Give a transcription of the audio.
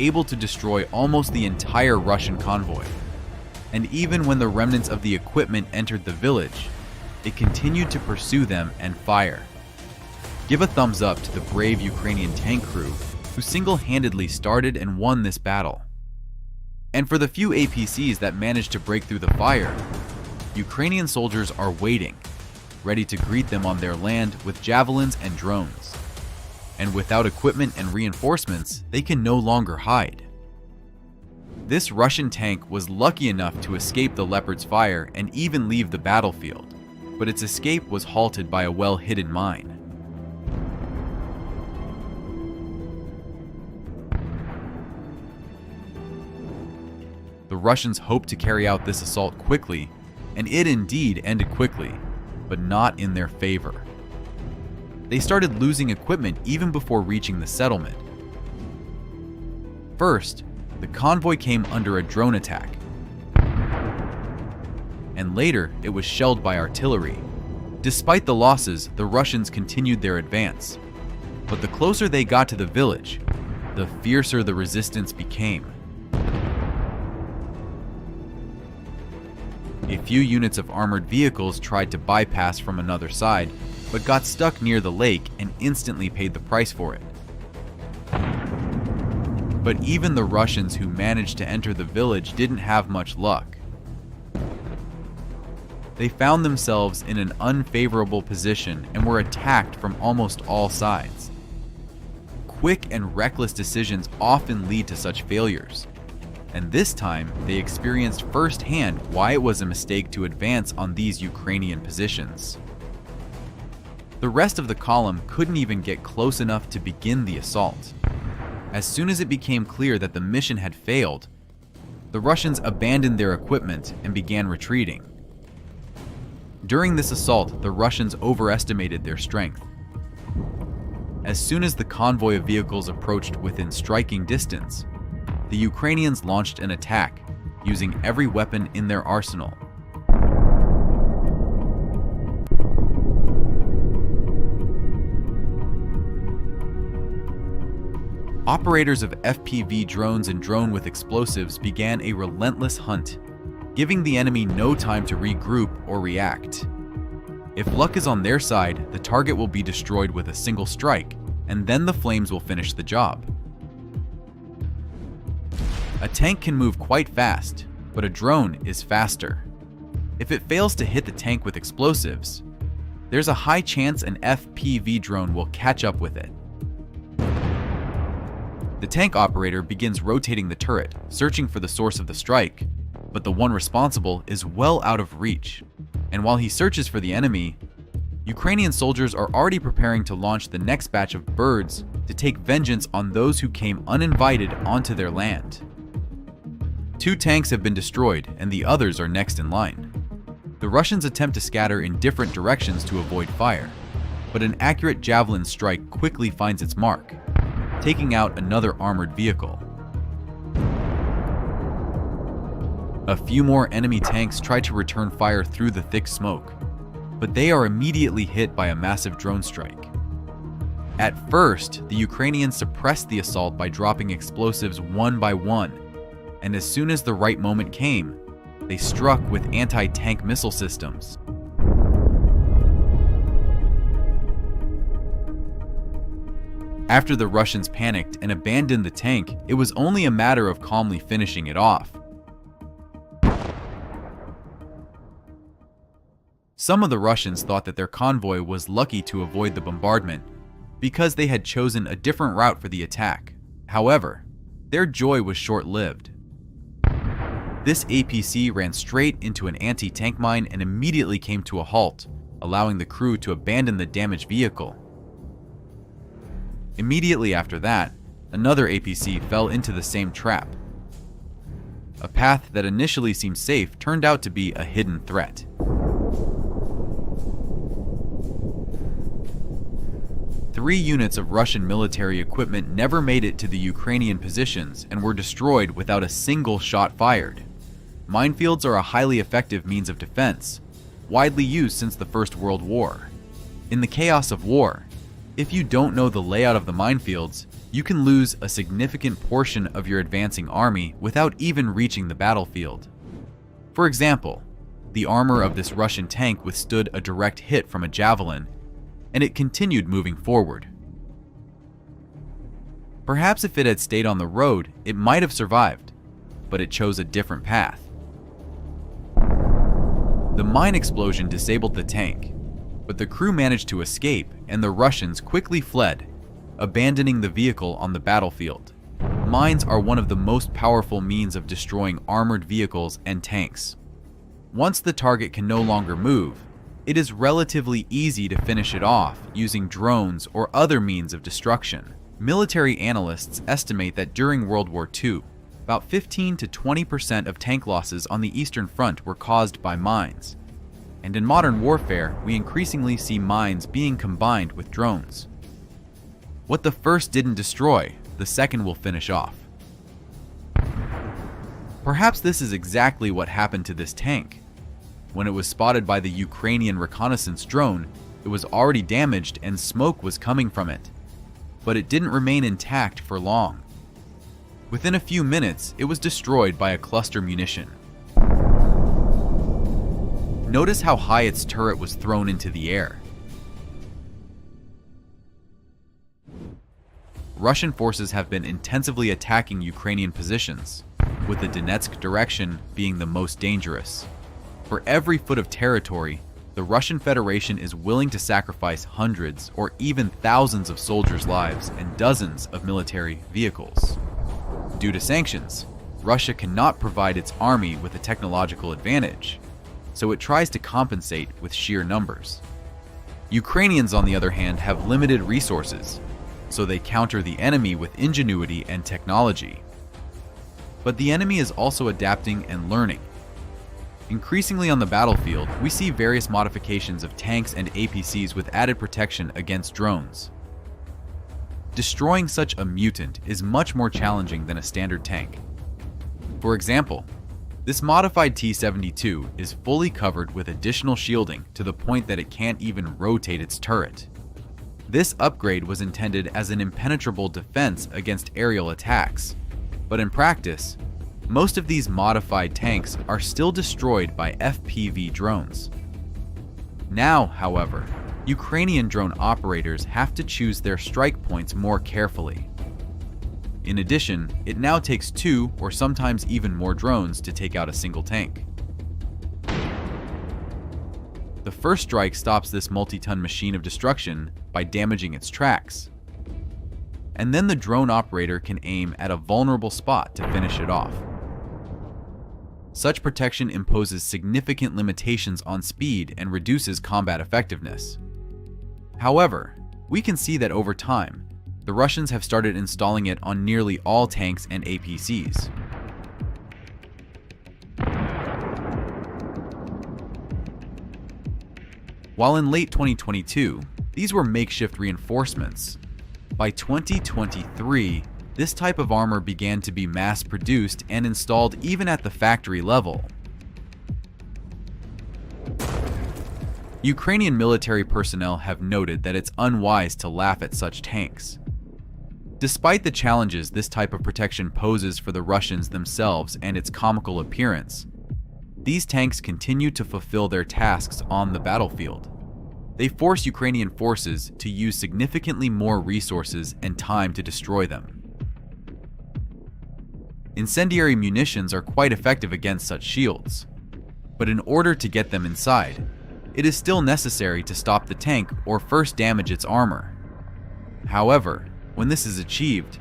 able to destroy almost the entire Russian convoy. And even when the remnants of the equipment entered the village, it continued to pursue them and fire. Give a thumbs up to the brave Ukrainian tank crew who single-handedly started and won this battle. And for the few APCs that managed to break through the fire, Ukrainian soldiers are waiting, ready to greet them on their land with javelins and drones. And without equipment and reinforcements, they can no longer hide. This Russian tank was lucky enough to escape the Leopard's fire and even leave the battlefield, but its escape was halted by a well-hidden mine. The Russians hoped to carry out this assault quickly, and it indeed ended quickly, but not in their favor. They started losing equipment even before reaching the settlement. First, the convoy came under a drone attack, and later it was shelled by artillery. Despite the losses, the Russians continued their advance, but the closer they got to the village, the fiercer the resistance became. A few units of armored vehicles tried to bypass from another side, but got stuck near the lake and instantly paid the price for it. But even the Russians who managed to enter the village didn't have much luck. They found themselves in an unfavorable position and were attacked from almost all sides. Quick and reckless decisions often lead to such failures. And this time, they experienced firsthand why it was a mistake to advance on these Ukrainian positions. The rest of the column couldn't even get close enough to begin the assault. As soon as it became clear that the mission had failed, the Russians abandoned their equipment and began retreating. During this assault, the Russians overestimated their strength. As soon as the convoy of vehicles approached within striking distance, the Ukrainians launched an attack, using every weapon in their arsenal. Operators of FPV drones and drone with explosives began a relentless hunt, giving the enemy no time to regroup or react. If luck is on their side, the target will be destroyed with a single strike, and then the flames will finish the job. A tank can move quite fast, but a drone is faster. If it fails to hit the tank with explosives, there's a high chance an FPV drone will catch up with it. The tank operator begins rotating the turret, searching for the source of the strike, but the one responsible is well out of reach. And while he searches for the enemy, Ukrainian soldiers are already preparing to launch the next batch of birds to take vengeance on those who came uninvited onto their land. 2 tanks have been destroyed, and the others are next in line. The Russians attempt to scatter in different directions to avoid fire, but an accurate javelin strike quickly finds its mark, taking out another armored vehicle. A few more enemy tanks try to return fire through the thick smoke, but they are immediately hit by a massive drone strike. At first, the Ukrainians suppressed the assault by dropping explosives one by one, and as soon as the right moment came, they struck with anti-tank missile systems. After the Russians panicked and abandoned the tank, it was only a matter of calmly finishing it off. Some of the Russians thought that their convoy was lucky to avoid the bombardment because they had chosen a different route for the attack. However, their joy was short-lived. This APC ran straight into an anti-tank mine and immediately came to a halt, allowing the crew to abandon the damaged vehicle. Immediately after that, another APC fell into the same trap. A path that initially seemed safe turned out to be a hidden threat. Three units of Russian military equipment never made it to the Ukrainian positions and were destroyed without a single shot fired. Minefields are a highly effective means of defense, widely used since the First World War. In the chaos of war, if you don't know the layout of the minefields, you can lose a significant portion of your advancing army without even reaching the battlefield. For example, the armor of this Russian tank withstood a direct hit from a javelin, and it continued moving forward. Perhaps if it had stayed on the road, it might have survived, but it chose a different path. The mine explosion disabled the tank, but the crew managed to escape and the Russians quickly fled, abandoning the vehicle on the battlefield. Mines are one of the most powerful means of destroying armored vehicles and tanks. Once the target can no longer move, it is relatively easy to finish it off using drones or other means of destruction. Military analysts estimate that during World War II, about 15 to 20% of tank losses on the Eastern Front were caused by mines. And in modern warfare, we increasingly see mines being combined with drones. What the first didn't destroy, the second will finish off. Perhaps this is exactly what happened to this tank. When it was spotted by the Ukrainian reconnaissance drone, it was already damaged and smoke was coming from it. But it didn't remain intact for long. Within a few minutes, it was destroyed by a cluster munition. Notice how high its turret was thrown into the air. Russian forces have been intensively attacking Ukrainian positions, with the Donetsk direction being the most dangerous. For every foot of territory, the Russian Federation is willing to sacrifice hundreds or even thousands of soldiers' lives and dozens of military vehicles. Due to sanctions, Russia cannot provide its army with a technological advantage, so it tries to compensate with sheer numbers. Ukrainians, on the other hand, have limited resources, so they counter the enemy with ingenuity and technology. But the enemy is also adapting and learning. Increasingly on the battlefield, we see various modifications of tanks and APCs with added protection against drones. Destroying such a mutant is much more challenging than a standard tank. For example, this modified T-72 is fully covered with additional shielding to the point that it can't even rotate its turret. This upgrade was intended as an impenetrable defense against aerial attacks, but in practice, most of these modified tanks are still destroyed by FPV drones. Now, however, Ukrainian drone operators have to choose their strike points more carefully. In addition, it now takes 2 or sometimes even more drones to take out a single tank. The first strike stops this multi-ton machine of destruction by damaging its tracks. And then the drone operator can aim at a vulnerable spot to finish it off. Such protection imposes significant limitations on speed and reduces combat effectiveness. However, we can see that over time, the Russians have started installing it on nearly all tanks and APCs. While in late 2022, these were makeshift reinforcements, by 2023, this type of armor began to be mass-produced and installed even at the factory level. Ukrainian military personnel have noted that it's unwise to laugh at such tanks. Despite the challenges this type of protection poses for the Russians themselves and its comical appearance, these tanks continue to fulfill their tasks on the battlefield. They force Ukrainian forces to use significantly more resources and time to destroy them. Incendiary munitions are quite effective against such shields, but in order to get them inside, it is still necessary to stop the tank or first damage its armor. However, when this is achieved,